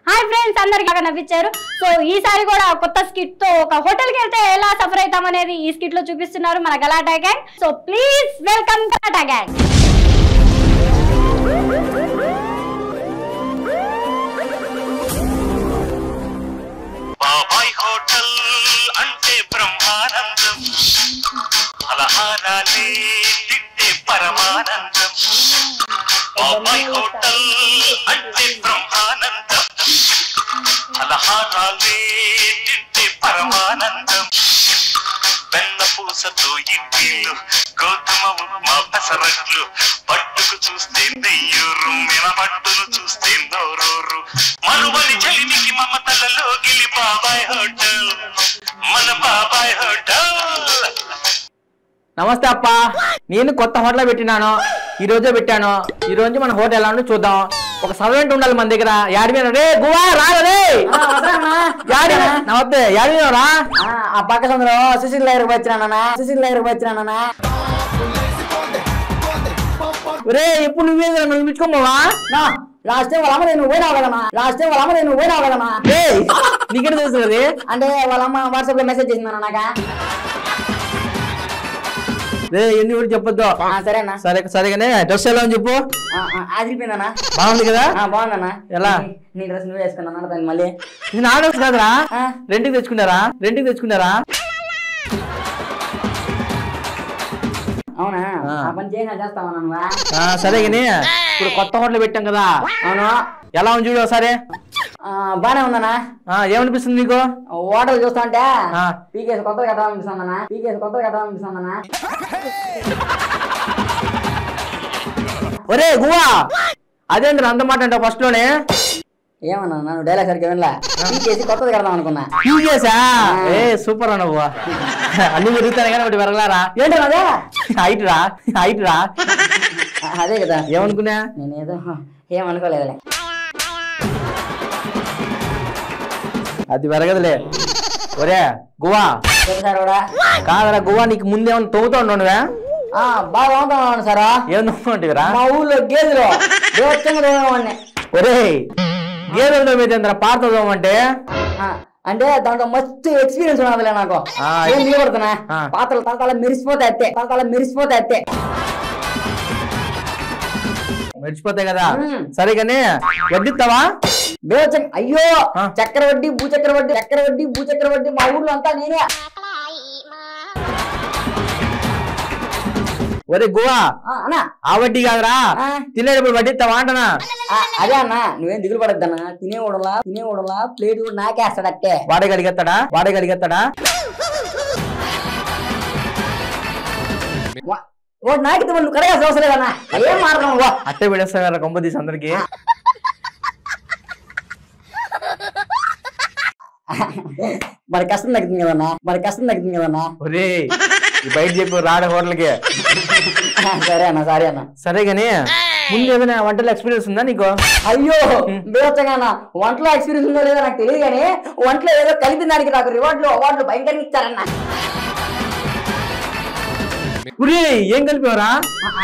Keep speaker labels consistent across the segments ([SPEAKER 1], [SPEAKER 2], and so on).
[SPEAKER 1] Hi friends, అందరికి బాగా నవ్వించారు. So ఈసారి కూడా కొత్త స్కిట్ తో ఒక హోటల్ కి వెళ్తే ఎలా సఫర్ అవుతాం అనేది ఈ స్కిట్ లో చూపిస్తున్నారు మన Galatta gang. So please welcome Galatta gang.
[SPEAKER 2] బాబాయ్ హోటల్ అంటే బ్రహ్మానందం, ఫలహారాలే తింటే పరమానందం. బాబాయ్ హోటల్ అంటే బ్రహ్మానందం, ఫలహారాలే తింటే పరమానందం. బెల్ల పూసతో ఇడ్లీలు, గోధుమ ఉప్మా పెసరట్లు, పట్టుకు చూస్తే నెయ్యూరు, మినపట్టును చూస్తే నోరూరు. మరువని చలిమికి మమతలలో గిలి బాబాయ్ హోటల్, మన బాబాయ్ హోటల్.
[SPEAKER 3] నమస్తే అప్ప, నేను కొత్త హోటల్ పెట్టినాను, ఈ రోజే పెట్టాను. ఈ రోజు మన హోటల్ ఎలా ఉందో చూద్దాం. ఒక సర్వెంట్ ఉండాలి మన దగ్గర. యాడిపోయినా రే గువా రాలే. నమస్తే, యాడిపోయినరా?
[SPEAKER 4] ఆ పక్క సందులో సుశీల్ దగ్గరకు వచ్చినా
[SPEAKER 3] రే ఎప్పుడు నువ్వే నన్ను పిలుచుకోమోవా?
[SPEAKER 4] లాస్ట్ టైం వాళ్ళ అమ్మ నేను పోయినావు కదనా
[SPEAKER 3] నీకెందుకు తెలుసు కదా?
[SPEAKER 4] అంటే వాళ్ళ అమ్మ వాట్సాప్ లో మెసేజ్ చేసిందన్న నాక.
[SPEAKER 3] రే ఎన్ని కూడా చెప్పొద్దు.
[SPEAKER 4] సరేనా?
[SPEAKER 3] సరేగానే. డ్రెస్ ఎలా అని చెప్పు.
[SPEAKER 4] ఆదిరిపోయిందన్నా.
[SPEAKER 3] బాగుంది కదా?
[SPEAKER 4] బాగుందన్నా.
[SPEAKER 3] ఎలా?
[SPEAKER 4] నీ డ్రెస్ నువ్వు వేసుకున్నా దాన్ని మళ్ళీ.
[SPEAKER 3] ఇది నా డ్రెస్ కాదురా, రెంట్కి తెచ్చుకున్నారా?
[SPEAKER 4] అవునా? ఆ పని చేస్తావా నువ్వా?
[SPEAKER 3] సరే గానీ ఇప్పుడు కొత్త హోటల్ పెట్టాం కదా.
[SPEAKER 4] అవును.
[SPEAKER 3] ఎలా ఉంది చూడు ఒకసారి.
[SPEAKER 4] బానే ఉందన్నా.
[SPEAKER 3] ఏమనిపిస్తుంది నీకు?
[SPEAKER 4] హోటల్ చూస్తా అంటే పీకేసి కొత్తగా కట్టాలనిపిస్తుందన్నా.
[SPEAKER 3] ఒరే గువా, అదేంద్ర అంత మాట అంటావు ఫస్ట్ లోనే?
[SPEAKER 4] ఏమన్నా నన్ను డైలాగ్ సరిగ్గా వినలా. పీకేసి కొత్తది కడదాం అనుకున్నా.
[SPEAKER 3] పీకేసా? ఏ సూపర్ రా నువ్వు. అన్ని పెరుగుతాయి కానీ ఒకటి పెరగలారా?
[SPEAKER 4] ఏంటో
[SPEAKER 3] హైట్ రా.
[SPEAKER 4] అదే కదా.
[SPEAKER 3] ఏమనుకున్నా?
[SPEAKER 4] నేనేదో ఏమనుకోలేదులే.
[SPEAKER 3] అది పెరగదులే. ఒరే గువా కాదరా, గువా నీకు ముందేమన్నా తవ్వుతా ఉండవువా?
[SPEAKER 4] బాగా అవుతాను సారా.
[SPEAKER 3] ఏం తవ్వుతుంటివిరా?
[SPEAKER 4] మా ఊళ్ళో గేదెలు
[SPEAKER 3] ఒరే గేదెలు తవ్వేంద్ర పాత తవ్వమంటే?
[SPEAKER 4] అంటే దాంట్లో మస్తు ఎక్స్పీరియన్స్ ఉన్నదిలే నాకు. ఏం నిలబడుతున్నా పాత్రలు తలతల మెరిసిపోతాయి అత్తే.
[SPEAKER 3] మర్చిపోతాయి కదా. సరే కానీ వడ్డిస్తావా?
[SPEAKER 4] అయ్యో చక్రవడ్డీ భూచక్రవడ్డీ మా ఊర్లో అంతా నేనే.
[SPEAKER 3] ఒరే గువా, ఆ వడ్డీ కాదురా, తినేటప్పుడు వడ్డిస్తావా అంటనా?
[SPEAKER 4] అదే అన్న, నువ్వేం దిగులు పడద్దన్నా. తినేవాడలా ప్లేట్ కూడా నాకేస్తాడట్టే.
[SPEAKER 3] వాడే గడిగెత్తాడా?
[SPEAKER 4] నాకితే నువ్వు కడగాల్సిన అవసరం లేదన్నా. ఏం మాట్లాడు
[SPEAKER 3] అట్టే పెడేస్తా కొంప తీసి అందరికి.
[SPEAKER 4] మరి కష్టం తగ్గుతుంది కదన్నా.
[SPEAKER 3] ఒరే బయట చెప్పు రాడ హోటల్కి.
[SPEAKER 4] సరే అన్న.
[SPEAKER 3] సరే గానీ ముందు ఏదైనా వంటలో ఎక్స్పీరియన్స్ ఉందా నీకు?
[SPEAKER 4] అయ్యో బేవచ్చగానా, వంటలో ఎక్స్పీరియన్స్ ఉందో లేదో నాకు తెలియదు కానీ వంటలో ఏదో కలిపిన దానికి నాకు అవార్డులు భయంకరంగా ఇచ్చారన్న.
[SPEAKER 3] ఏం కలిపారా?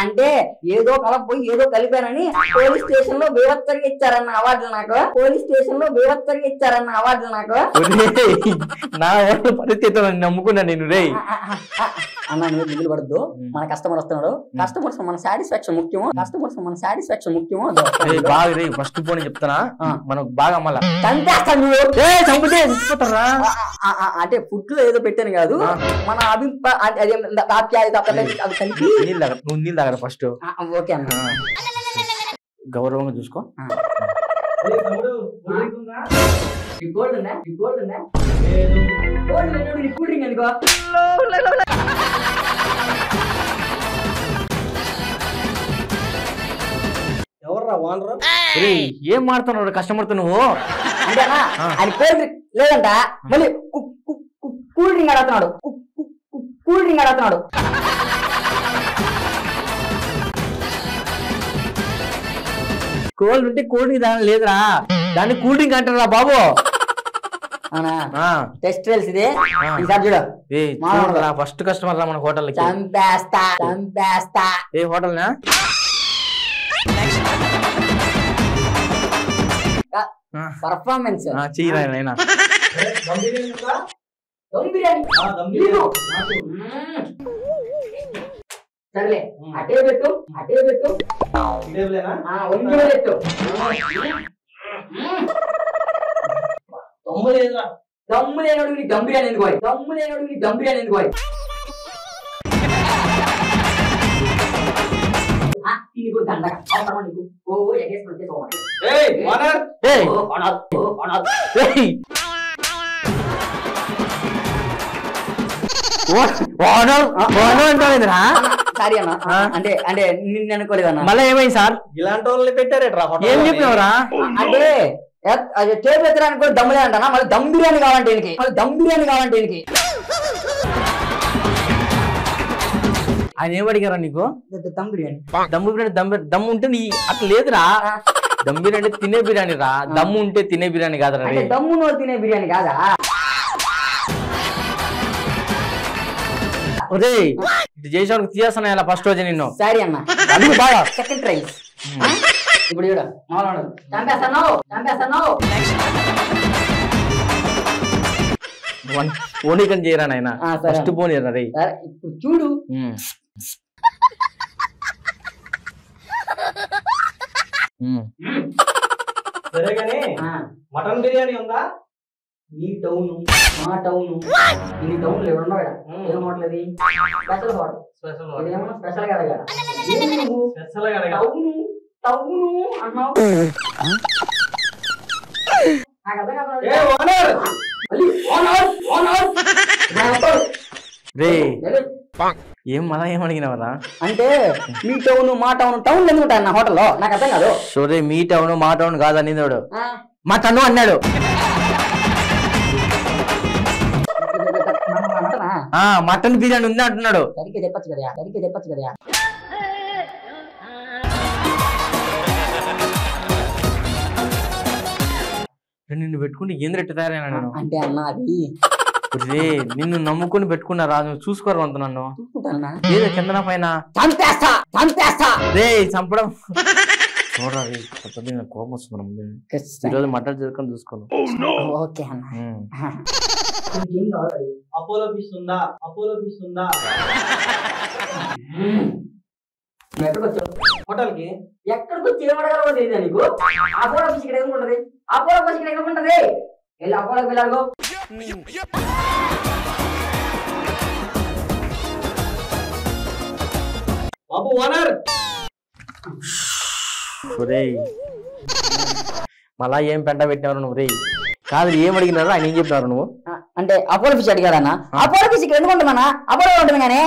[SPEAKER 4] అంటే ఏదో కలపోయి ఏదో కలిపానని పోలీస్ స్టేషన్ లో బేవచ్చంగా ఇచ్చారన్న అవార్డులు నాకు.
[SPEAKER 3] నా పరిస్థితి నమ్ముకున్నా నేను. రే
[SPEAKER 4] అన్న నువ్వు దిగులు పడద్దు. మన కస్టమర్ వస్తున్నాడు. కస్టమర్స్ మన సాటిస్ఫాక్షన్ ముఖ్యము.
[SPEAKER 3] బాగా రే ఫస్ట్ పోనీ చెప్తానా, మనకు బాగా అమ్మాల.
[SPEAKER 4] చంపేస్తాను నువ్వు.
[SPEAKER 3] చంపుతారా?
[SPEAKER 4] అంటే ఫుడ్ లో ఏదో పెట్టాను కాదు, మన
[SPEAKER 3] నువ్వు నీళ్ళు తాగరా ఫస్ట్.
[SPEAKER 4] ఓకే అన్న.
[SPEAKER 3] గౌరవంగా చూసుకో.
[SPEAKER 4] ఎవర్రా వానరు?
[SPEAKER 3] ఏం మాడుతున్నాడు కస్టమర్ తో నువ్వు?
[SPEAKER 4] అంటేనా అది కోల్డ్ డ్రింక్ లేదంట, మళ్ళీ కూల్ డ్రింక్ అడుగుతున్నాడు.
[SPEAKER 3] కోల్డ్ ఉంటే కూల్ డ్రింక్ లేదురా, దాన్ని కూల్ డ్రింక్ అంటారా బాబు?
[SPEAKER 4] టెస్ట్ రైల్స్ ఇది. ఈసారి చూడు
[SPEAKER 3] ఫస్ట్ కస్టమర్ రా మన హోటల్.
[SPEAKER 4] చంపేస్తా.
[SPEAKER 3] ఏ హోటల్ నా?
[SPEAKER 4] పర్ఫార్మెన్స్
[SPEAKER 3] చెయ్యరా నాయనా.
[SPEAKER 4] దమ్ బిర్యానీ సర్లే అటే పెట్టు వంగి పెట్టు దమ్ము లేనోడు నీ దమ్ బిర్యానీ ఎందుకు తిని కూడా దండగా అవసరమా నీకు? ఓ ఎగేసుకుని వచ్చేసుకోవాలి. సారీ అన్న, అంటే అంటే నిన్ను అనుకోలేదన్నా.
[SPEAKER 3] మళ్ళీ ఏమైంది సార్?
[SPEAKER 5] ఇలాంటి వాళ్ళని పెట్టారేట్రా?
[SPEAKER 3] ఏం చెప్పినవరా?
[SPEAKER 4] అంటే టేబుల్ ఎత్తడానికి కూడా దమ్ములే అంటానా? మళ్ళీ దమ్ బిర్యానీ కావాలంటే ఈయనకి.
[SPEAKER 3] ఆయన ఏం అడిగారా నీకు?
[SPEAKER 4] దమ్ బిర్యానీ.
[SPEAKER 3] దమ్ము ఉంటే నీ అట్లా లేదురా. దమ్ బిర్యానీ తినే బిర్యానీ రా, దమ్ము ఉంటే తినే బిర్యానీ కాదురా.
[SPEAKER 4] దమ్ము నోరు తినే బిర్యానీ కాదా?
[SPEAKER 3] ఒరే ఇది చేసాడు తీసేస్తాను ఇలా ఫస్ట్ రోజు నిన్ను.
[SPEAKER 4] సారీ అన్న,
[SPEAKER 3] అడుగు బాగా.
[SPEAKER 4] Second try. ఇప్పుడు చూడ చంపేస్తాను.
[SPEAKER 3] పోనీకని చేయరా నాయన, ఫస్ట్ పోనీరా రే.
[SPEAKER 4] ఇప్పుడు చూడు.
[SPEAKER 5] సరే కానీ మటన్ బిర్యానీ ఉందా?
[SPEAKER 4] ఈ టౌన్ మా టౌన్ ఈ టౌన్ లో ఎవరున్నావు? ఏం హోటల్ అది? Special hotel. ఇదేమన్నా స్పెషల్ కదా? టౌన్ అన్నావు. నాకు అర్థం
[SPEAKER 3] రే ఏం మళ్ళా ఏం అడిగినవరా?
[SPEAKER 4] అంటే మీ టౌన్ మా టౌన్ ఎందుకు ఉంటాయి నా హోటల్లో? నాకు అర్థం కాదు.
[SPEAKER 3] సరే మీ టౌన్ మా టౌన్ కాదని మా టన్ను అన్నాడు. మటన్ బిర్యానీ ఉంది అంటున్నాడు.
[SPEAKER 4] సరిగ్గా చెప్పచ్చు కదా.
[SPEAKER 3] నిన్ను పెట్టుకుంటే ఏం రెట్టు తయారైనా నేను?
[SPEAKER 4] అంటే అన్న అది
[SPEAKER 3] రే నిన్ను నమ్ముకుని పెట్టుకున్నారా? నువ్వు చూసుకోరు అంత నన్ను ఏదో కిందన పైన రే చంపడం చూడరా. కోపం వస్తుంది. ఈరోజు మటన్ చేసుకొని చూసుకోను.
[SPEAKER 4] ఓకే అన్న.
[SPEAKER 5] అపోలో ఫిష్ ఉందా?
[SPEAKER 4] ఎక్కడికి వచ్చావు?
[SPEAKER 5] హోటల్ కి.
[SPEAKER 4] ఎక్కడికి వచ్చి ఏమడగలవో తెలియదా నీకు? అపోలో ఫిష్ ఇక్కడ ఎందుకుంటది? వెళ్ళి అపోలోకి వెళ్ళాడు.
[SPEAKER 5] బాబు ఓనర్.
[SPEAKER 3] మళ్ళా ఏం పెంట పెట్టినారు నువ్వు? రే కాదు ఏం అడిగినారు? ఆయన ఏం చెప్పినారు నువ్వు?
[SPEAKER 4] అంటే అపోలో ఫిష్ అడిగారన్నా. అపోలో ఫిష్ ఇక్కడ ఎందుకు ఉంటుందన్నా? అపోలో ఉంటుంది కానీ.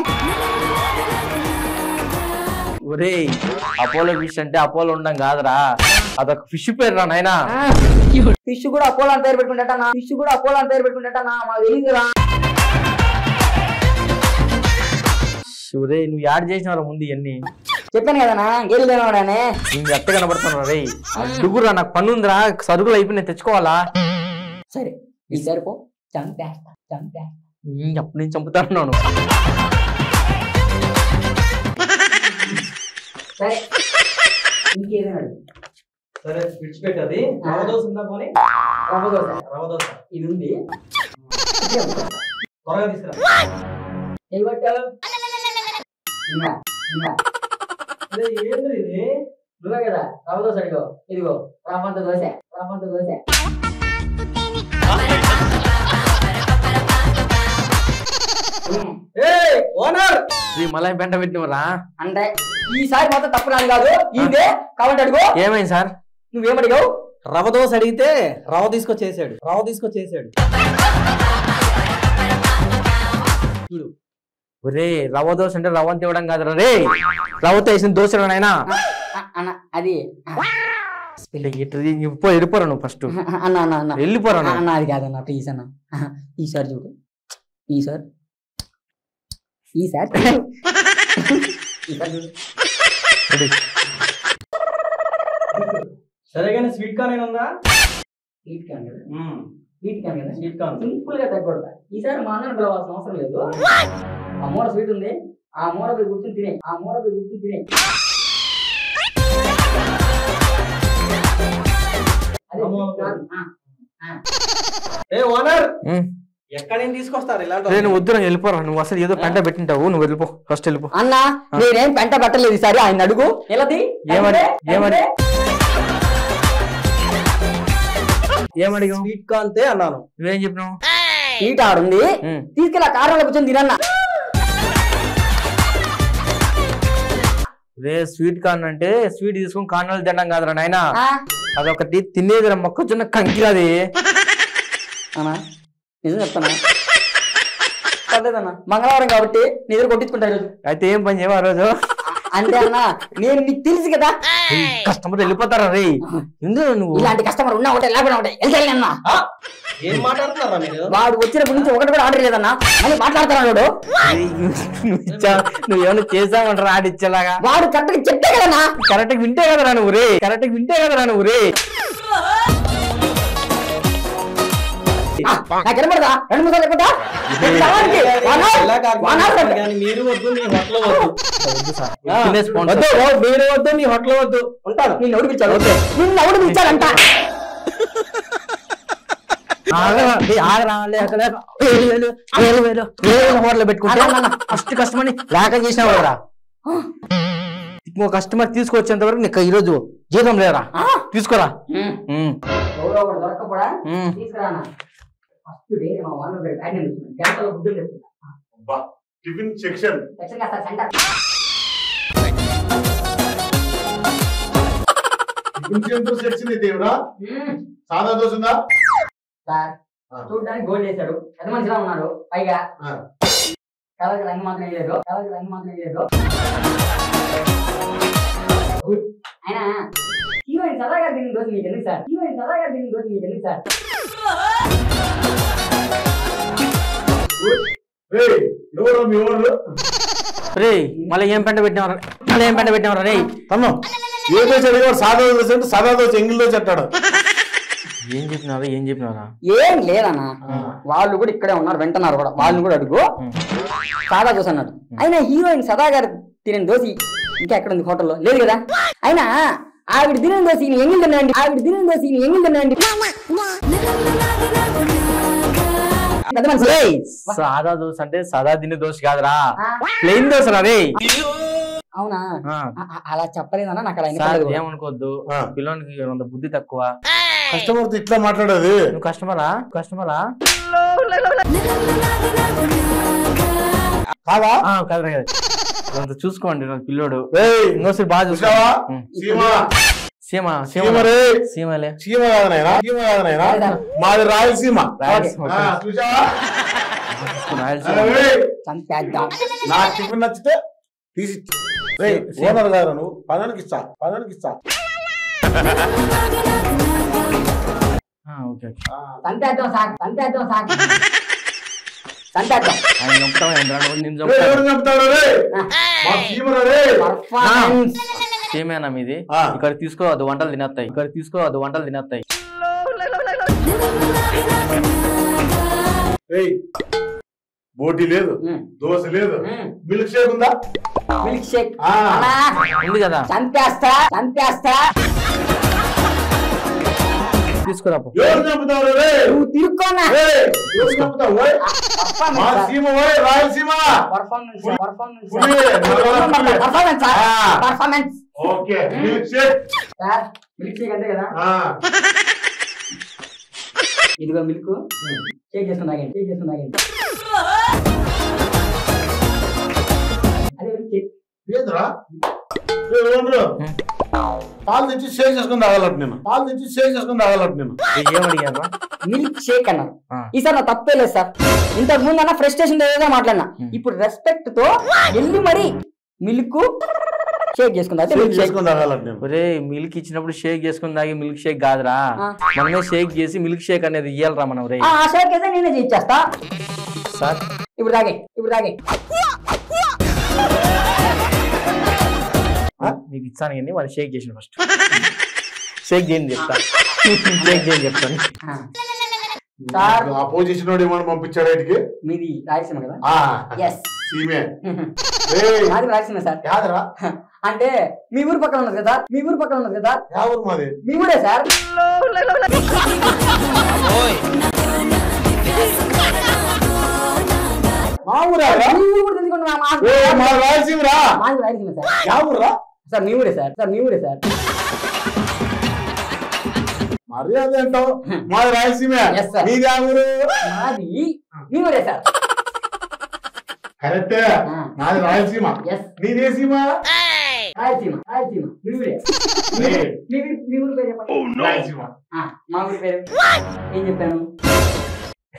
[SPEAKER 3] ఒరే అపోలో ఫిష్ అంటే అపోలో ఉండడం కాదురా, అదొక ఫిష్ పేరు రా నాయనా.
[SPEAKER 4] ఫిష్ కూడా అపోలో అని పేరు పెట్టుకుంటా. మాకు తెలియదురా.
[SPEAKER 3] ఒరే నువ్వు యాడ్ చేసినారా ముందు ఇవన్నీ?
[SPEAKER 4] చెప్పాను కదనా గేలు తినవాడని.
[SPEAKER 3] నువ్వు ఎత్త కనబడుతున్నా రే. అడ్డుగురా నాకు పని ఉందిరా, సరుకులు అయిపోయి నేను తెచ్చుకోవాలా.
[SPEAKER 4] సరే ఈసారి పో. చంపేస్తా.
[SPEAKER 3] అప్పుడు నేను చంపుతాను.
[SPEAKER 4] సరే ఇంకేదైనా
[SPEAKER 5] సరే విడిచిపెట్టది. రవ దోశ ఉందా? పోనీ రవ దోశ
[SPEAKER 4] ఇది ఉంది.
[SPEAKER 5] త్వరగా తీసుకురా. ఏంద్రీ ఇది?
[SPEAKER 4] నువ్వే కదా రవ దోశ అడిగో. ఇదిగో రవ్వంత దోశ.
[SPEAKER 5] ఓనర్
[SPEAKER 3] మళ్ళీ పెంట పెట్టినవరా?
[SPEAKER 4] అంటే ఈసారి మొత్తం తప్పు నాది కాదు. ఇదే కాబట్టి అడుగు.
[SPEAKER 3] ఏమైంది సార్?
[SPEAKER 4] నువ్వేమడిగావు?
[SPEAKER 5] రవ దోశ అడిగితే రవ తీసుకొచ్చేసాడు.
[SPEAKER 3] చూడు ఒరే రవ్వ దోశ అంటే రవ్వంత ఇవ్వడం కాదు రే, రవ్వతో వేసిన దోశ నాయనా.
[SPEAKER 4] అది
[SPEAKER 3] వెళ్ళిపోరా నువ్వు ఫస్ట్. వెళ్ళిపోరా
[SPEAKER 4] అన్న. అది కాదన్న ప్లీజ్ అన్న. ఈసారి చూడు.
[SPEAKER 5] సరే కానీ స్వీట్ కార్న్ ఉందా?
[SPEAKER 4] స్వీట్ కార్న్ సింపుల్ గా తగ్గకూడదు. ఈసారి మా అన్న పిలవాల్సిన అవసరం లేదు. ఆ మూల స్వీట్ ఉంది, ఆ మూల పోయి కూర్చొని తినే. అదే
[SPEAKER 5] ఓనర్ ఎక్కడి నుంచి తీసుకొస్తారు ఇలాంటి?
[SPEAKER 3] నువ్వు వద్దు, నువ్వు వెళ్ళిపోరా. నువ్వు అసలు ఏదో పెంట పెట్టింటావు, నువ్వు వెళ్ళిపో, ఫస్ట్ వెళ్ళిపో.
[SPEAKER 4] అన్నా నేనేం పెంట పెట్టలేదు ఈసారి, ఆయన అడుగు.
[SPEAKER 3] ఏమడిగా?
[SPEAKER 5] స్వీట్ కార్న్ తే అన్నాను.
[SPEAKER 3] నువ్వేం చెప్పినావు?
[SPEAKER 4] స్వీట్ ఆడుంది, తీసుకెళ్ళి కారంలో కూర్చొని తినన్నా.
[SPEAKER 3] రే స్వీట్ కార్న్ అంటే స్వీట్ తీసుకుని కారణాలు తినడం కాదురా నాయన, అదొకటి తినేదిరా, మొక్కజొన్న కంకి. అది
[SPEAKER 4] అన్నా నిజం చెప్తానా, పర్లేదన్నా మంగళవారం కాబట్టి నిద్ర కొట్టించుకుంటా ఈరోజు.
[SPEAKER 3] అయితే ఏం పని చేయవా ఆ రోజు?
[SPEAKER 4] అంతే అన్నా, నేను నీకు తెలుసు కదా
[SPEAKER 3] కస్టమర్ వెళ్ళిపోతారా రే. ఎందుకు నువ్వు
[SPEAKER 4] ఇలాంటి కస్టమర్ ఉన్నా ఒకటే లేకపోయినా ఒకటే వెళ్తాను అన్నా.
[SPEAKER 5] ఏం మాట్లాడుతున్నారా మీరు?
[SPEAKER 4] వాడు వచ్చినప్పటి నుంచి ఒకటి కూడా ఆర్డర్ లేదన్నా, మళ్ళీ మాట్లాడుతున్నాడు వాడు.
[SPEAKER 3] నువ్వేమైనా చేసావంటారా ఆడిచ్చేలాగా?
[SPEAKER 4] వాడు కరెక్ట్గా చెప్తే కదన్నా.
[SPEAKER 3] కరెక్ట్ వింటే కదరా నువ్వు రే, కరెక్ట్ వింటే కదరా నువ్వు రే.
[SPEAKER 4] నాకు వినపడదా? 2 నిమిషాలు లేకుండా
[SPEAKER 5] మీరు వద్దు, మీ హోటల్ వద్దు.
[SPEAKER 3] మీరు వద్దు, మీ హోటల్ వద్దు.
[SPEAKER 4] ఉంటాను. నిన్ను ఎవడు పిలిచాడు? నిన్ను ఎవడు పిలిచాడంట?
[SPEAKER 3] హోటల్ పెట్టుకుంటా ఫస్ట్ కస్టమర్ లేక చేసినా కదరా. ఇంకో కస్టమర్ తీసుకొచ్చేంత వరకు నీకు ఈరోజు జీతం లేరా, తీసుకోరా.
[SPEAKER 4] దొరకపోడా తీసుకురానా? ఫస్ట్ డే మా ఓనర్ గంటలో గుడ్డు చెప్తున్నా.
[SPEAKER 2] టిఫిన్ సెక్షన్
[SPEAKER 4] సెంటర్
[SPEAKER 2] సెక్షన్ అయితే సాదా దోశ ఉందా
[SPEAKER 4] సార్? చూడడానికి గోల్డ్ వేశాడు, పెద్ద మనిషిలా ఉన్నాడు, పైగా కలర్ రంగు మాత్రం వేయలేదు, ఆయన హీరోయిన్ సదా గారు తిన్న దోశ మీకు ఎందుకు సార్?
[SPEAKER 3] రే మళ్ళీ ఏం పెంట పెట్టినవరా? రే
[SPEAKER 2] తమ్ము ఏ దోశ అడిగాడు? సాదా దోశ అంటే సాదా దోశ ఎంగిల్ దోశ అంటాడు.
[SPEAKER 3] ఏం చెప్పినారా?
[SPEAKER 4] ఏం లేదన్నా, వాళ్ళు కూడా ఇక్కడే ఉన్నారు, వింటున్నారు కూడా. వాళ్ళని కూడా అడుగు, సాదా దోశ అన్నాడు. అయినా హీరోయిన్ సదా గారు తినే దోశ ఇంకా ఎక్కడ ఉంది? హోటల్లో లేదు కదా. అయినా ఆవిడ తినే దోశ ఎంగిల్ తినండి,
[SPEAKER 3] సాదా దోశ అంటే సాదా తినే దోశ కాదురా, ప్లెయిన్ దోశ రే.
[SPEAKER 4] అవునా? అలా చెప్పలేదన్నా నాకు.
[SPEAKER 3] ఏమనుకోవద్దు, పిల్లోనికి అంత బుద్ధి తక్కువ.
[SPEAKER 2] కస్టమర్ తో ఇట్లా మాట్లాడేది?
[SPEAKER 3] నువ్వు కస్టమరా?
[SPEAKER 2] కాదా?
[SPEAKER 3] కదరా కదా, చూసుకోండి పిల్లోడు. ఇంకోసారి బాగా చూసావా?
[SPEAKER 2] మాది రాయలసీమ. నా టిఫిన్ నచ్చితే తీసి ఓనర్ గారు నువ్వు పదానికి ఇస్తా.
[SPEAKER 3] సేమేనా మీది? ఇక్కడ తీసుకో, అది వంటలు తినేస్తాయి.
[SPEAKER 2] బోటీ లేదు, దోశ లేదు, మిల్క్ షేక్ ఉందా?
[SPEAKER 4] మిల్క్ షేక్
[SPEAKER 3] ఉంది కదా,
[SPEAKER 4] చంపేస్తా.
[SPEAKER 3] తీసుకురా.
[SPEAKER 4] నువ్వు తిరుక్కోనా? పర్ఫార్మెన్స్ మిల్క్ షేక్ అంతే కదా. ఇదిగో మిల్క్ షేక్ చేసుకుని తాగండి. అదే
[SPEAKER 2] పాలు తెచ్చి షేక్ చేసుకుని తాగాలంట నేను.
[SPEAKER 3] ఏమడిగారు?
[SPEAKER 4] మిల్క్ షేక్ అన్నారు. ఈసారి నా తప్పే లేదు సార్. ఇంతకు ముందు అన్న ఫ్రస్ట్రేషన్ ఏదో మాట్లాడినా, ఇప్పుడు రెస్పెక్ట్ తో వెళ్ళి మరి మిల్క్ షేక్ చేసుకుని
[SPEAKER 3] మిల్క్ ఇచ్చినప్పుడు షేక్ చేసుకుని తాగి మిల్క్ షేక్ కాదురా, మనమే షేక్ చేసి మిల్క్ షేక్ అనేది ఇయ్యాలరా మనం. రే
[SPEAKER 4] షేక్ అయితే నేనే చేస్తా
[SPEAKER 3] సార్.
[SPEAKER 4] ఇప్పుడు తాగే
[SPEAKER 3] మీకు ఇచ్చాను కానీ వాళ్ళు షేక్ చేసిన ఫస్ట్. షేక్ చేయండి చెప్తాను.
[SPEAKER 2] అపోజిషన్ ఏమని పంపించాడు ఆయనకి?
[SPEAKER 4] మీది రాయలసీమ కదా?
[SPEAKER 2] సీమే.
[SPEAKER 4] రాయలసీమ సార్. అంటే మీ ఊరు పక్కన ఉన్నది కదా, మీ ఊరు పక్కన ఉన్నది కదా.
[SPEAKER 2] యా ఊరు మాది?
[SPEAKER 4] మీ ఊరే సార్.
[SPEAKER 2] మా ఊరా?
[SPEAKER 4] మీ ఊరు కూడా తెలుసుకుంటున్నా.
[SPEAKER 2] మా రాయలసీమరా?
[SPEAKER 4] మాది రాయలసీమ సార్.
[SPEAKER 2] యా ఊరా?
[SPEAKER 4] సార్ మీ ఊరే సార్. సార్ మీ ఊరే సార్.
[SPEAKER 2] మర్యాద అంటావు. మాది రాయలసీమ.
[SPEAKER 4] Yes, sir.
[SPEAKER 2] మీది యా ఊరు?
[SPEAKER 4] మాది మీ ఊరే సార్.
[SPEAKER 2] కరెక్టే. నాది రాయలసీమ.
[SPEAKER 4] ఎస్
[SPEAKER 2] నీదే సీమ?
[SPEAKER 4] రాయలసీమ. రాయలసీమ మీ ఊరే. మీ ఊరు పేరు చెప్పండి.
[SPEAKER 2] రాయలసీమ.
[SPEAKER 4] మా ఊరి పేరు ఏం చెప్పాను?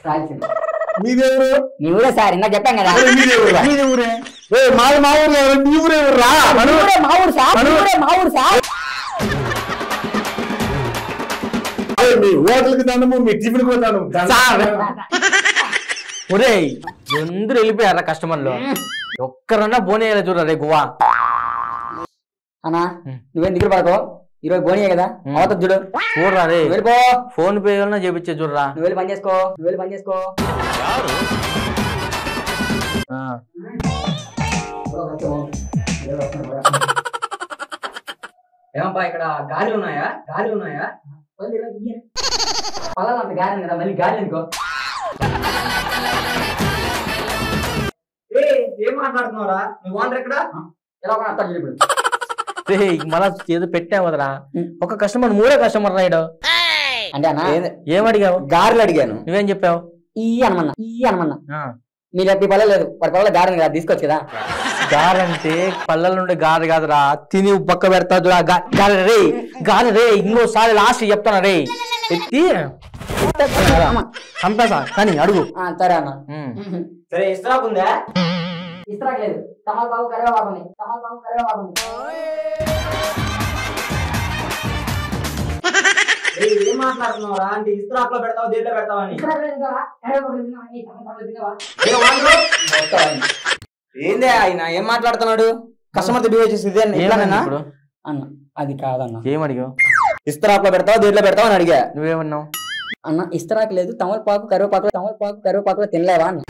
[SPEAKER 4] రాయలసీమ.
[SPEAKER 2] మీదే ఊరు?
[SPEAKER 4] మీ ఊరే సార్, ఇందాక చెప్పాను కదా.
[SPEAKER 2] మీదే ఊరా?
[SPEAKER 3] మీది ఊరే.
[SPEAKER 2] మాది మా ఊరు లేదు, మీ ఊరే ఊర్రా?
[SPEAKER 4] మీ ఊరే మా ఊరు సార్. మీ ఊరే మా ఊరు సార్.
[SPEAKER 2] మీ హోటల్కి దండము, మీ టిఫిన్ కూడా దండము.
[SPEAKER 3] ఒరే అందరూ వెళ్ళిపోయారా కస్టమర్లు? ఒక్కరన్నా బోనే చూడరా రే గువా.
[SPEAKER 4] అన్నా నువ్వేం దిగులు పడకో, ఈరోజు బోనియే కదా, అవుతుంది చూడు.
[SPEAKER 3] చూడరా రే,
[SPEAKER 4] వెళ్ళిపో.
[SPEAKER 3] ఫోన్ పే వల్ల చేపించే చూడరా.
[SPEAKER 4] నువ్వు వెళ్ళి పని చేసుకో, నువ్వు వెళ్ళి పని చేసుకో. ఏమప్పా ఇక్కడ గాలిలు ఉన్నాయా? గాలిలు ఉన్నాయా? పలాలంత గాలి కదా, మళ్ళీ గాలి ఎందుకో.
[SPEAKER 5] ఏం మాట్లాడుతున్నావురా? నువ్వు ఓనర్ ఎక్కడ?
[SPEAKER 4] ఎలా ఒక అర్థం చూడు.
[SPEAKER 3] రే మళ్ళా ఏదో పెట్టావు కదరా, ఒక కస్టమర్ మూడే కస్టమర్ రాయడు
[SPEAKER 4] అంటే అన్న
[SPEAKER 3] ఏమడిగావు?
[SPEAKER 4] గారెలు అడిగాను,
[SPEAKER 3] నువ్వేం చెప్పావు?
[SPEAKER 4] ఈ అనమన్నా మీరు చెప్పి పల్లె లేదు, వాడి పల్లె గారెలు కదా, తీసుకోవచ్చు కదా.
[SPEAKER 3] గారంటే పళ్ళ నుండి గారు కాదురా, తిని పక్క పెడతా చూడ. గాలి రే, గాలి రే, ఇంకోసారి లాస్ట్ చెప్తాను రే, ఎత్తి చంపేసా కానీ అడుగు.
[SPEAKER 4] సరే అన్న.
[SPEAKER 5] సరే ఇస్త్రాక్ ఉందా?
[SPEAKER 4] ఇస్త్రాక్ లేదు, తమలపాకు కరివేపాకు ఉంది. తమలపాకు కరివేపాకు ఉంది.
[SPEAKER 5] ఏం మాట్లాడుతున్నావురా? అంటే ఇస్త్రాక్ లో పెడతావు, దేంట్లో పెడతావు అని.
[SPEAKER 4] ఏందే ఆయన ఏం మాట్లాడుతున్నాడు? కస్టమర్ తో బిహేవ్ చేసి
[SPEAKER 3] ఇప్పుడు
[SPEAKER 4] అన్న అది కాదన్న.
[SPEAKER 3] ఏమడిగావు?
[SPEAKER 4] ఇస్త్రాక్ లో పెడతావు, దేంట్లో పెడతావు అని అడిగా.
[SPEAKER 3] నువ్వేమన్నావు?
[SPEAKER 4] అన్న ఇస్త్రాక్ లేదు, తమలపాకు కరివేపాకులో తినలేవా అన్న.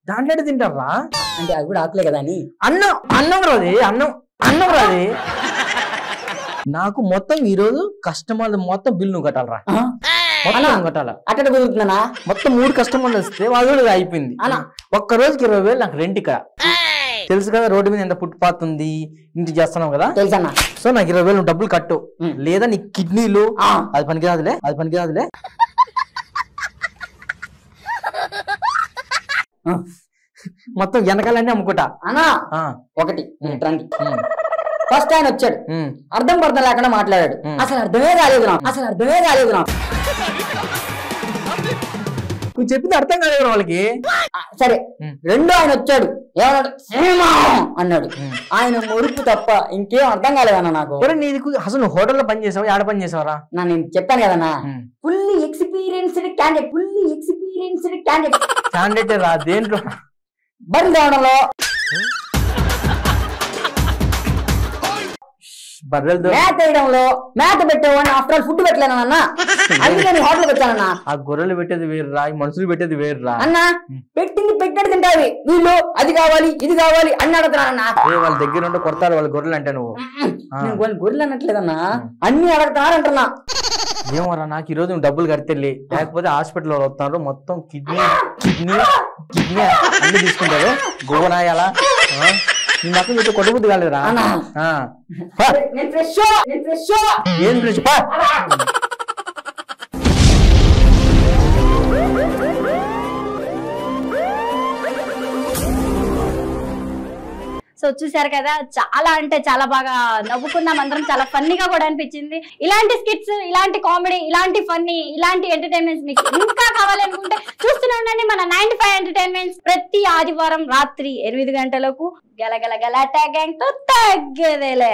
[SPEAKER 3] దాంట్లో తింటారా?
[SPEAKER 4] అంటే అవి కూడా ఆకులే కదా అని.
[SPEAKER 3] అన్నం అన్నం రాది, అన్నం రాది. నాకు మొత్తం ఈరోజు కస్టమర్లు మొత్తం బిల్ నువ్వు కట్టాలరా, మొత్తం కట్టాలా.
[SPEAKER 4] అక్కడ కుదురుతున్నానా?
[SPEAKER 3] మొత్తం 3 కస్టమర్లు వస్తే వాళ్ళు కూడా అయిపోయింది. ఒక్క రోజుకి 20,000 నాకు రెంట్ ఇక్కడ. తెలుసు కదా రోడ్డు మీద ఎంత ఫుట్పాత్ ఉంది, ఇంటి చేస్తున్నావు కదా,
[SPEAKER 4] తెలుసన్నా.
[SPEAKER 3] సో నాకు 20,000 డబ్బులు కట్టు, లేదా నీ కిడ్నీలు అది పనికిరాదులే, అది పనికిరాదులే. మొత్తం వెనకాలన్నీ అమ్ముకుంటా
[SPEAKER 4] అన్నా. ఒకటి ఫస్ట్ ఆయన వచ్చాడు, అర్థం పర్థం లేకుండా మాట్లాడాడు, అసలు అర్థమే కాలేదు నాకు.
[SPEAKER 3] నువ్వు చెప్పింది అర్థం కాలేదు వాళ్ళకి.
[SPEAKER 4] సరే రెండో ఆయన వచ్చాడు, ఏమన్నాడు? అన్నాడు. ఆయన మురుపు తప్ప ఇంకేం అర్థం కాలేదన్నా నాకు.
[SPEAKER 3] నీది అసలు నువ్వు హోటల్లో పని చేసావా, ఆడ పని చేసావరా?
[SPEAKER 4] నేను చెప్పాను కదన్నా, ఫుల్లీ ఎక్స్పీరియన్స్డ్ క్యాండిడేట్.
[SPEAKER 3] క్యాండిడేట్ రా, దేంట్లో?
[SPEAKER 4] బర్రెలు తేవడంలో,
[SPEAKER 3] బర్రెలు
[SPEAKER 4] మేత వేయడంలో, మేత పెట్టేవాడిని. ఆఫ్టర్ ఆల్ ఫుడ్ పెట్టలేనన్నా, అందుకే నేను హోటల్కి వచ్చానన్నా.
[SPEAKER 3] ఆ గొర్రెలు పెట్టేది వేరురా, మనుషులు పెట్టేది వేరురా
[SPEAKER 4] అన్నా. పెట్టింది పెట్టాడు తింటావి, వీళ్ళు అది కావాలి ఇది కావాలి అన్ని అడుగుతున్నానన్నా.
[SPEAKER 3] వాళ్ళ దగ్గర ఉంటే కొడతారు వాళ్ళ గొర్రెలు అంటే. నువ్వు
[SPEAKER 4] నేను గొర్రెలు అనట్లేదన్నా, అన్ని అడుగుతున్నారంటున్నా.
[SPEAKER 3] ఏమోరా, నాకు ఈరోజు నువ్వు డబ్బులు కడితేళ్ళి, లేకపోతే హాస్పిటల్ వాళ్ళు వస్తున్నారు, మొత్తం కిడ్నీ అన్ని తీసుకుంటారు. గోవనాయాలా నీ మొత్తం చూస్తే కొట్టబుద్ధి కాలేదురా. ఏం ఫ్రెష్ పా.
[SPEAKER 1] సో చూసారు కదా, చాలా అంటే చాలా బాగా నవ్వుకున్నాం అందరం, చాలా ఫన్నీగా కూడా అనిపించింది. ఇలాంటి స్కిట్స్, ఇలాంటి కామెడీ, ఇలాంటి ఫన్నీ, ఇలాంటి ఎంటర్టైన్మెంట్స్ మీకు ఇంకా కావాలనుకుంటే చూస్తూనే ఉండండి మన 95 ఎంటర్టైన్మెంట్స్. ప్రతి ఆదివారం రాత్రి 8 గంటలకు గలగల గలాటా గ్యాంగ్ తో తగ్గేదేలే.